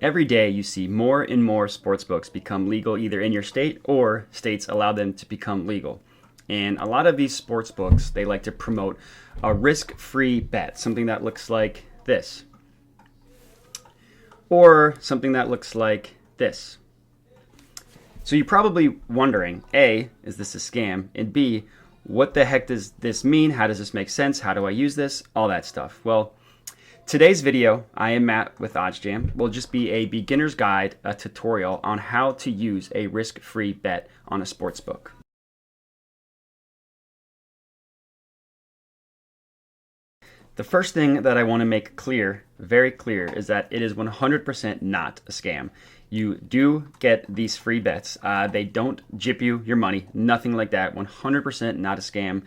Every day you see more and more sportsbooks become legal either in your state or states allow them to become legal. And a lot of these sportsbooks, they like to promote a risk-free bet, something that looks like this. Or something that looks like this. So you're probably wondering, A, is this a scam? And B, what the heck does this mean? How does this make sense? How do I use this? All that stuff. Well, today's video, I am Matt with OddsJam, will just be a beginner's guide, a tutorial on how to use a risk-free bet on a sportsbook. The first thing that I want to make clear, very clear, is that it is 100% not a scam. You do get these free bets. They don't jip you your money, nothing like that. 100% not a scam.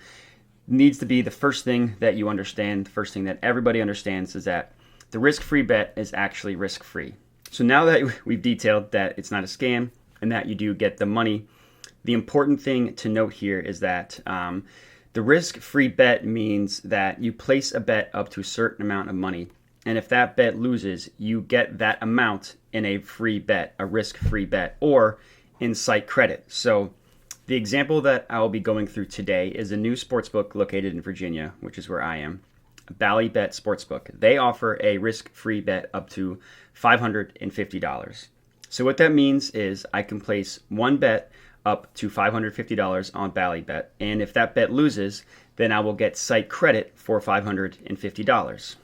Needs to be the first thing that you understand. The first thing that everybody understands is that the risk-free bet is actually risk-free. So now that we've detailed that it's not a scam and that you do get the money, the important thing to note here is that the risk-free bet means that you place a bet up to a certain amount of money, and if that bet loses, you get that amount in a free bet, a risk-free bet, or in site credit. So the example that I'll be going through today is a new sportsbook located in Virginia, which is where I am, Bally Bet Sportsbook. They offer a risk-free bet up to $550. So what that means is I can place one bet up to $550 on Bally Bet, and if that bet loses, then I will get site credit for $550.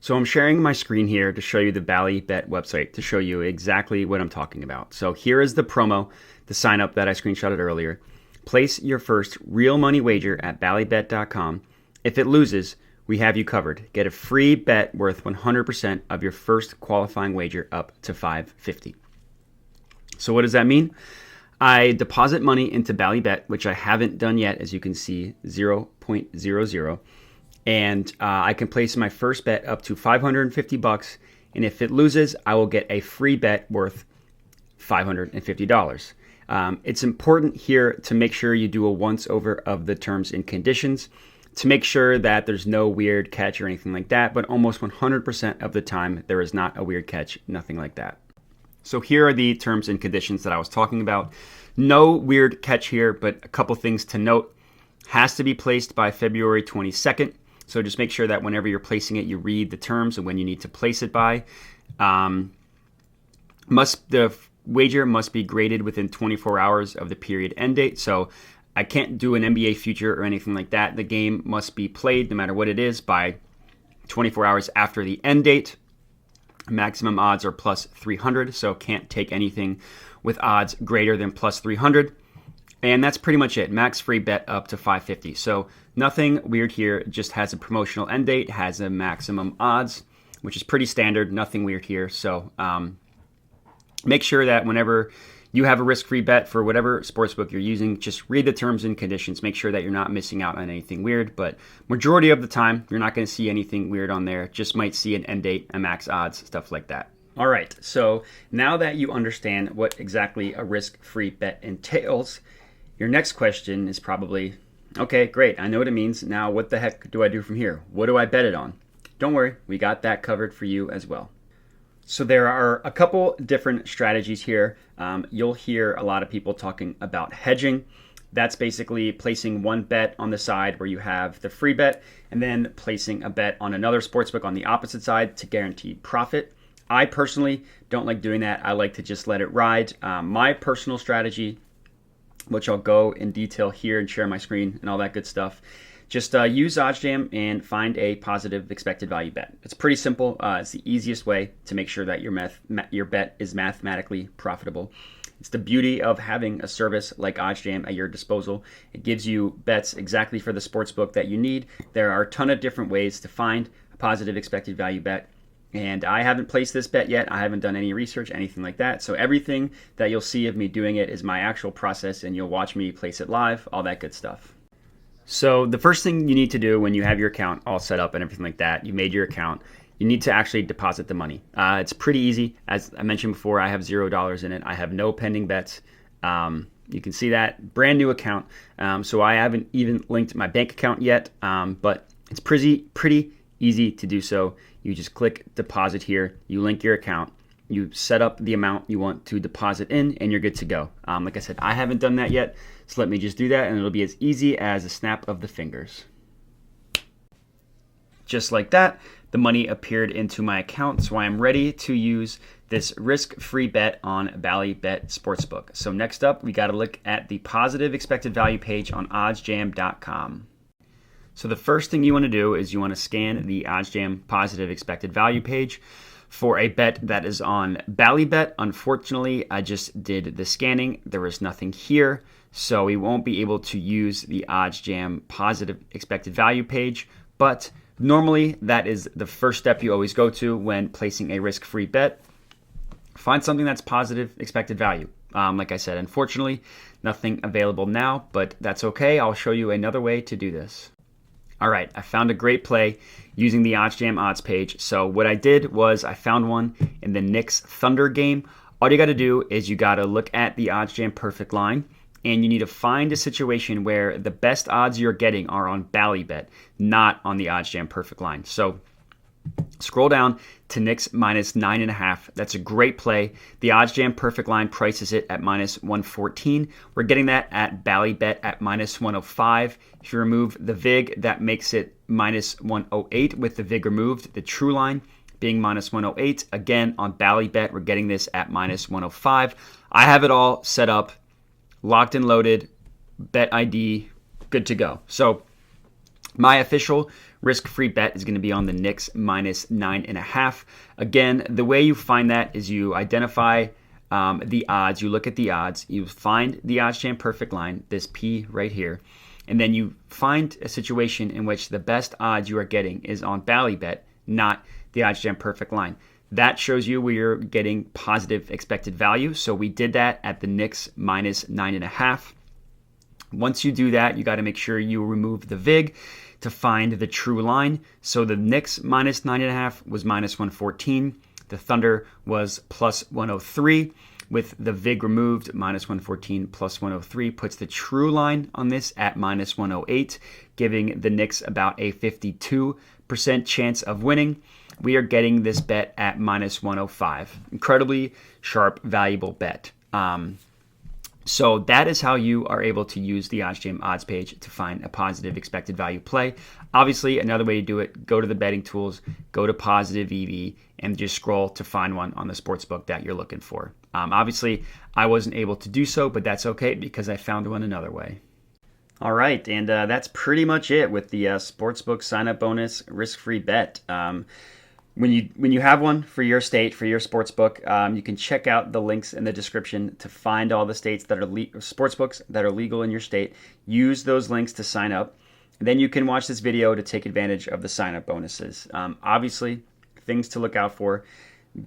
So I'm sharing my screen here to show you the Bally Bet website to show you exactly what I'm talking about. So here is the promo, the sign up that I screenshotted earlier. Place your first real money wager at ballybet.com. If it loses, we have you covered. Get a free bet worth 100% of your first qualifying wager up to $550. So what does that mean? I deposit money into Bally Bet, which I haven't done yet, as you can see, 0.00. And I can place my first bet up to $550, and if it loses, I will get a free bet worth $550. It's important here to make sure you do a once-over of the terms and conditions to make sure that there's no weird catch or anything like that, but almost 100% of the time, there is not a weird catch, nothing like that. So here are the terms and conditions that I was talking about. No weird catch here, but a couple things to note. Has to be placed by February 22nd. So just make sure that whenever you're placing it, you read the terms and when you need to place it by. The wager must be graded within 24 hours of the period end date. So I can't do an NBA future or anything like that. The game must be played, no matter what it is, by 24 hours after the end date. Maximum odds are plus 300, so can't take anything with odds greater than plus 300. And that's pretty much it. Max free bet up to $550. So nothing weird here. Just has a promotional end date, has a maximum odds, which is pretty standard. Nothing weird here. So make sure that whenever you have a risk-free bet for whatever sportsbook you're using, just read the terms and conditions. Make sure that you're not missing out on anything weird. But majority of the time, you're not going to see anything weird on there. Just might see an end date, a max odds, stuff like that. All right. So now that you understand what exactly a risk-free bet entails, your next question is probably, okay, great. I know what it means. Now, what the heck do I do from here? What do I bet it on? Don't worry. We got that covered for you as well. So there are a couple different strategies here. You'll hear a lot of people talking about hedging. That's basically placing one bet on the side where you have the free bet and then placing a bet on another sportsbook on the opposite side to guarantee profit. I personally don't like doing that. I like to just let it ride. My personal strategy, which I'll go in detail here and share my screen and all that good stuff, just use OddsJam and find a positive expected value bet. It's pretty simple. It's the easiest way to make sure that your bet is mathematically profitable. It's the beauty of having a service like OddsJam at your disposal. It gives you bets exactly for the sportsbook that you need. There are a ton of different ways to find a positive expected value bet. And I haven't placed this bet yet. I haven't done any research, anything like that. So everything that you'll see of me doing it is my actual process, and you'll watch me place it live, all that good stuff. So the first thing you need to do when you have your account all set up and everything like that, you made your account, you need to actually deposit the money. It's pretty easy. As I mentioned before, I have $0 in it. I have no pending bets. You can see that. Brand new account. So I haven't even linked my bank account yet, but it's pretty easy to do so. You just click deposit here. You link your account. You set up the amount you want to deposit in, and you're good to go. Like I said, I haven't done that yet, so let me just do that, and it'll be as easy as a snap of the fingers. Just like that, the money appeared into my account, so I'm ready to use this risk-free bet on Ballybet Sportsbook. So next up, we got to look at the positive expected value page on oddsjam.com. So the first thing you want to do is you want to scan the OddsJam positive expected value page for a bet that is on Ballybet. Unfortunately, I just did the scanning. There is nothing here, so we won't be able to use the OddsJam positive expected value page, but normally that is the first step you always go to when placing a risk-free bet. Find something that's positive expected value. Like I said, unfortunately, nothing available now, but that's okay. I'll show you another way to do this. All right, I found a great play using the OddsJam odds page. So what I did was I found one in the Knicks Thunder game. All you got to do is you got to look at the OddsJam perfect line, and you need to find a situation where the best odds you're getting are on Ballybet, not on the OddsJam perfect line. So scroll down to Knicks minus 9.5. That's a great play. The OddsJam perfect line prices it at minus 114. We're getting that at Ballybet at minus 105. If you remove the VIG, that makes it minus 108 with the VIG removed. The true line being minus 108. Again, on Ballybet, we're getting this at minus 105. I have it all set up, locked and loaded, bet ID, good to go. So my official risk-free bet is going to be on the Knicks minus 9.5. Again, the way you find that is you identify the odds. You look at the odds. You find the OddsJam perfect line, this P right here, and then you find a situation in which the best odds you are getting is on Ballybet, not the OddsJam perfect line. That shows you where you're getting positive expected value. So we did that at the Knicks minus 9.5. Once you do that, you got to make sure you remove the VIG to find the true line. So the Knicks minus 9.5 was minus 114. The Thunder was plus 103. With the VIG removed, minus 114 plus 103 puts the true line on this at minus 108, giving the Knicks about a 52% chance of winning. We are getting this bet at minus 105. Incredibly sharp, valuable bet. So that is how you are able to use the OddsJam odds page to find a positive expected value play. Obviously, another way to do it, go to the betting tools, go to positive EV, and just scroll to find one on the sportsbook that you're looking for. Obviously, I wasn't able to do so, but that's okay because I found one another way. All right, and that's pretty much it with the sportsbook sign-up bonus risk-free bet. When you have one for your state, for your sportsbook, you can check out the links in the description to find all the states that are sportsbooks that are legal in your state. Use those links to sign up. And then you can watch this video to take advantage of the sign-up bonuses. Obviously, things to look out for.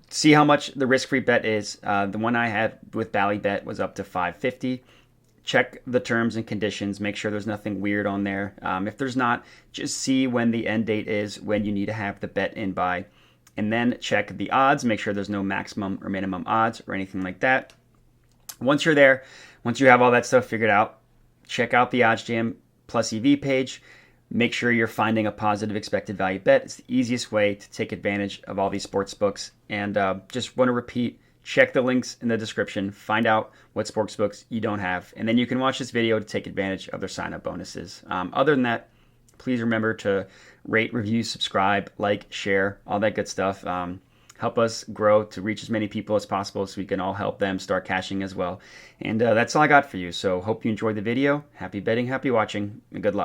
See how much the risk-free bet is. The one I had with Ballybet was up to $550. Check the terms and conditions. Make sure there's nothing weird on there. If there's not, just see when the end date is, when you need to have the bet in by. And then check the odds. Make sure there's no maximum or minimum odds or anything like that. Once you're there, once you have all that stuff figured out, check out the OddsJam plus EV page. Make sure you're finding a positive expected value bet. It's the easiest way to take advantage of all these sports books. And just want to repeat, check the links in the description. Find out what sports books you don't have. And then you can watch this video to take advantage of their sign-up bonuses. Other than that, please remember to rate, review, subscribe, like, share, all that good stuff. Help us grow to reach as many people as possible so we can all help them start cashing as well. And that's all I got for you. So hope you enjoyed the video. Happy betting, happy watching, and good luck.